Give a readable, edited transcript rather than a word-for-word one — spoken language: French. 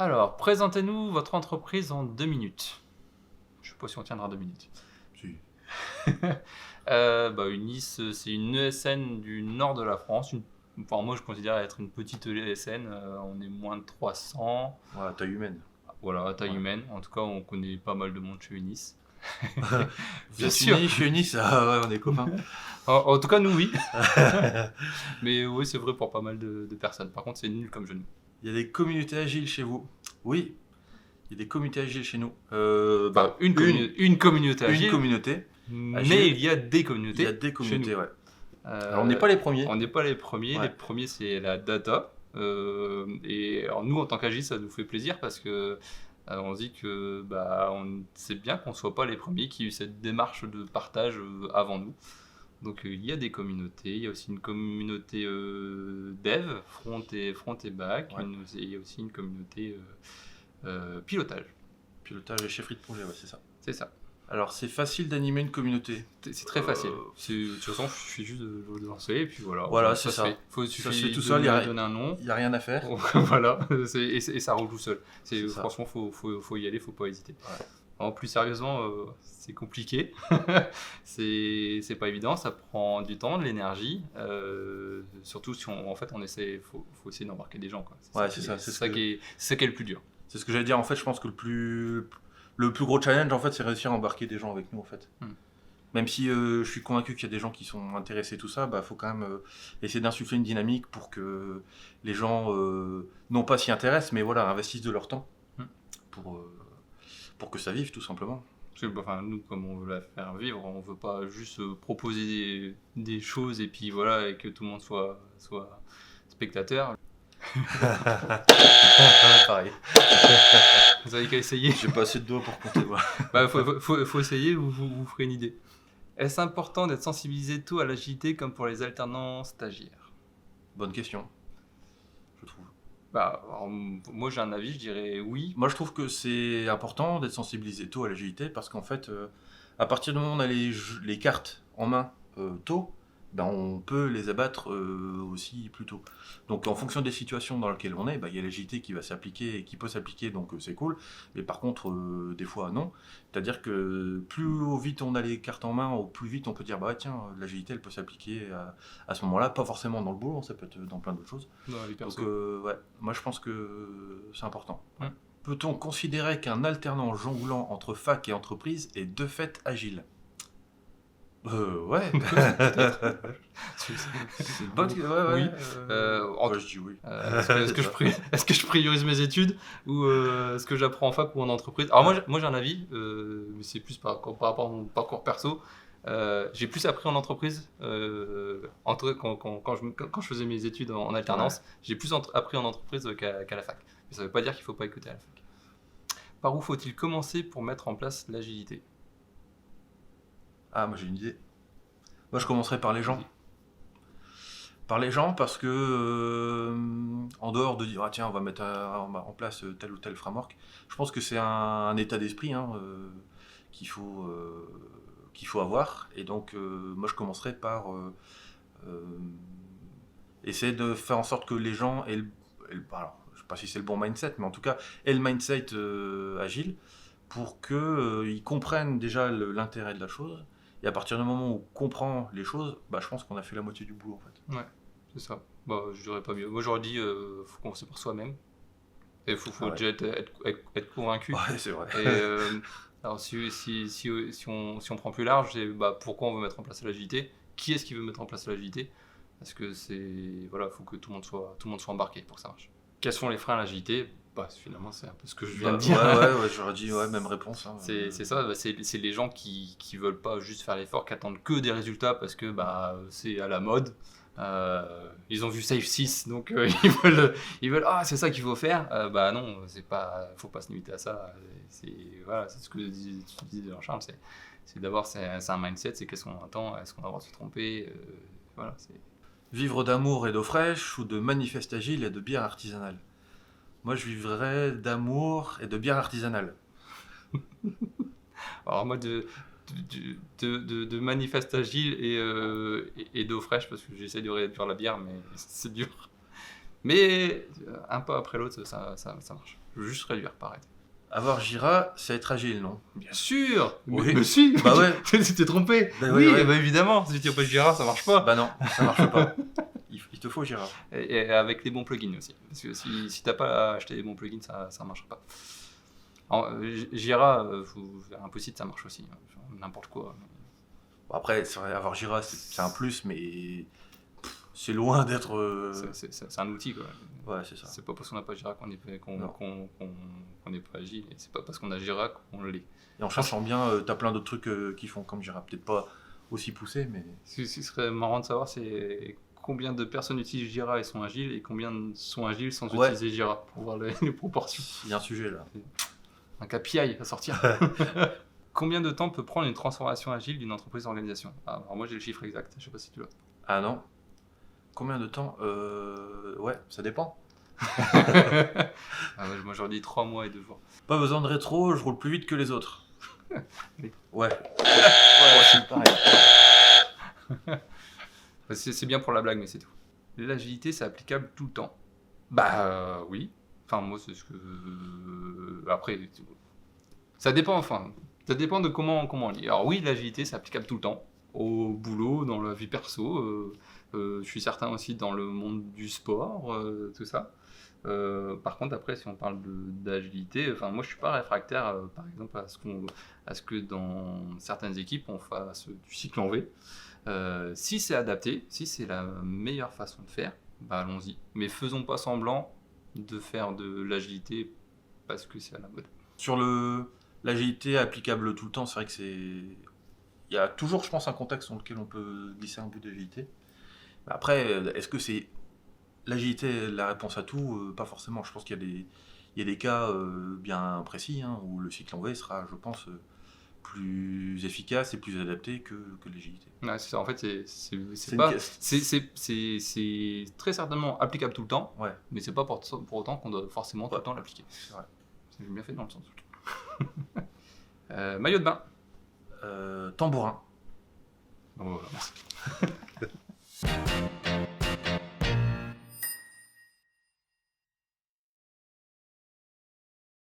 Alors, présentez-nous votre entreprise en 2 minutes. Je ne sais pas si on tiendra 2 minutes. Si. Unis, c'est une ESN du nord de la France. Moi, je considère être une petite ESN. On est moins de 300. Voilà, taille humaine. Voilà, à taille humaine. En tout cas, on connaît pas mal de monde chez Unis. Vous êtes unis chez Unis, ouais, on est copains. En tout cas, nous, oui. Mais oui, c'est vrai pour pas mal de personnes. Par contre, c'est nul comme genou. Il y a des communautés agiles chez vous? Oui, il y a des communautés agiles chez nous. Une communauté agile. Une communauté. Mais il y a des communautés. Il y a des communautés, ouais. Alors, on n'est pas les premiers. On n'est pas les premiers. Ouais. Les premiers, c'est la data. Et alors, nous, en tant qu'agile, ça nous fait plaisir parce que on se dit que c'est bien qu'on ne soit pas les premiers qui aient eu cette démarche de partage avant nous. Donc il y a des communautés, il y a aussi une communauté dev, front et back, Ouais. il y a aussi une communauté pilotage. Pilotage et chefferie de projet, ouais, c'est ça. C'est ça. Alors, c'est facile d'animer une communauté. C'est très facile. De toute façon, je suis juste de le lancer et puis voilà. Voilà, ça c'est ça. se fait. Il Ça se suffit fait tout de seul, donner un nom. Il n'y a rien à faire. Voilà, et ça roule tout seul. C'est ça. Franchement, faut y aller, faut pas hésiter. Ouais. En plus sérieusement, c'est compliqué. c'est pas évident, ça prend du temps, de l'énergie. Surtout si on essaie, faut essayer d'embarquer des gens, quoi. C'est ça qui est le plus dur. C'est ce que j'allais dire. En fait, je pense que le plus gros challenge, en fait, c'est réussir à embarquer des gens avec nous, en fait. Même si je suis convaincu qu'il y a des gens qui sont intéressés tout ça, faut quand même essayer d'insuffler une dynamique pour que les gens, non pas s'y intéressent, mais voilà, investissent de leur temps pour que ça vive, tout simplement. Nous, comme on veut la faire vivre, on veut pas juste proposer des choses et puis voilà, et que tout le monde soit spectateur. Pareil. Vous avez qu'à essayer. J'ai pas assez de doigts pour compter. Faut essayer, vous ferez une idée. Est-ce important d'être sensibilisé tôt à l'agilité comme pour les alternants stagiaires? Bonne question, je trouve. Moi j'ai un avis, je dirais oui. Moi je trouve que c'est important d'être sensibilisé tôt à l'agilité parce qu'en fait, à partir du moment où on a les cartes en main tôt, on peut les abattre aussi plus tôt. Donc en fonction des situations dans lesquelles on est, il y a l'agilité qui va s'appliquer et qui peut s'appliquer, donc c'est cool. Mais par contre, des fois non. C'est-à-dire que plus vite on a les cartes en main, au plus vite on peut dire tiens, l'agilité elle peut s'appliquer à ce moment-là, pas forcément dans le boulot, ça peut être dans plein d'autres choses. Dans la vie perso. Donc moi je pense que c'est important. Peut-on considérer qu'un alternant jonglant entre fac et entreprise est de fait agile? Ouais. C'est une bonne question. Oui. Je dis oui. Est-ce que je priorise mes études ou est-ce que j'apprends en fac ou en entreprise? Alors moi j'ai un avis, mais c'est plus par rapport à mon parcours perso. J'ai plus appris en entreprise quand je faisais mes études en alternance. J'ai plus appris en entreprise qu'à la fac. Mais ça ne veut pas dire qu'il ne faut pas écouter à la fac. Par où faut-il commencer pour mettre en place l'agilité? Moi j'ai une idée. Moi je commencerai par les gens. Par les gens parce que en dehors de dire tiens on va mettre en place tel ou tel framework, je pense que c'est un état d'esprit qu'il faut avoir. Et donc moi je commencerai par essayer de faire en sorte que les gens aient alors, je ne sais pas si c'est le bon mindset, mais en tout cas aient le mindset agile pour qu'ils comprennent déjà l'intérêt de la chose. Et à partir du moment où on comprend les choses, je pense qu'on a fait la moitié du boulot en fait. Ouais, c'est ça. Je dirais pas mieux. Moi j'aurais dit faut commencer par soi-même. Et faut déjà être convaincu. Ouais, c'est vrai. Et, alors si on prend plus large, c'est pourquoi on veut mettre en place l'agilité? Qui est-ce qui veut mettre en place l'agilité? Parce que faut que tout le monde soit embarqué pour que ça marche. Quels sont les freins à l'agilité? Finalement, c'est un peu ce que je viens de dire. Ouais, j'aurais dit même réponse. C'est ça, c'est les gens qui veulent pas juste faire l'effort, qui attendent que des résultats parce que c'est à la mode. Ils ont vu Safe 6, donc ils veulent c'est ça qu'il faut faire. Non, faut pas se limiter à ça. C'est ce que disait Jean-Charles, c'est d'avoir c'est un mindset, c'est qu'est-ce qu'on attend, est-ce qu'on a le droit de se tromper, Vivre d'amour et d'eau fraîche ou de manifeste agile et de bière artisanale? Moi, je vivrais d'amour et de bière artisanale. Alors moi, de manifeste agile et d'eau fraîche, parce que j'essaie de réduire la bière, mais c'est dur. Mais un pas après l'autre, ça marche. Je veux juste réduire, pas arrêter. Avoir Jira, c'est être agile, non? Bien sûr. Oui. Mais si. Bah ouais. Tu t'es trompé. Bah oui, ouais, ouais. bah évidemment. Si tu n'as pas de Jira, ça marche pas. Bah non, ça marche pas. Il te faut Jira. Et avec les bons plugins aussi. Parce que si t'as pas acheté les bons plugins, ça marchera pas. Alors, Jira, impossible, ça marche aussi. N'importe quoi. Bon, après, c'est vrai, avoir Jira, c'est un plus, mais c'est loin d'être. C'est un outil, quoi. Ouais, c'est ça. C'est pas parce qu'on n'a pas Jira qu'on n'est Non. pas agile. Et c'est pas parce qu'on a Jira qu'on l'est. Et en cherchant bien, t'as plein d'autres trucs qui font comme Jira. Peut-être pas aussi poussé, mais. Ce qui serait marrant de savoir, c'est combien de personnes utilisent Jira et sont agiles, et combien sont agiles sans Ouais. utiliser Jira, pour voir les proportions. Il y a un sujet là. Un KPI à sortir. Combien de temps peut prendre une transformation agile d'une entreprise-organisation? Alors moi j'ai le chiffre exact, je sais pas si tu l'as. Ah non? Combien de temps? Ouais, ça dépend. Moi j'aurais dit 3 mois et 2 jours. Pas besoin de rétro, je roule plus vite que les autres. Oui. Ouais. Ouais, c'est pareil. C'est bien pour la blague, mais c'est tout. L'agilité, c'est applicable tout le temps. Bah oui. Enfin, moi, c'est ce que. Après, ça dépend, enfin. Ça dépend de comment on lit. Alors, oui, l'agilité, c'est applicable tout le temps. Au boulot, dans la vie perso. Je suis certain aussi dans le monde du sport, tout ça. Par contre, après, si on parle d'agilité, enfin, moi, je suis pas réfractaire, par exemple, à ce que dans certaines équipes, on fasse du cycle en V. Si c'est adapté, si c'est la meilleure façon de faire, bah allons-y. Mais faisons pas semblant de faire de l'agilité parce que c'est à la mode. Sur l'agilité applicable tout le temps, c'est vrai que c'est. Il y a toujours, je pense, un contexte dans lequel on peut glisser un bout d'agilité. Après, est-ce que c'est l'agilité la réponse à tout? Pas forcément. Je pense qu'il y a des cas bien précis où le cycle en V sera, je pense, plus efficace et plus adapté que l'agilité. Ouais, c'est ça. En fait, c'est une pas, question. c'est très certainement applicable tout le temps, Ouais, mais c'est pas pour autant qu'on doit forcément tout le Ouais. temps l'appliquer. c'est vrai. J'ai bien fait dans le sens. Maillot de bain. Tambourin. Bon, voilà, merci.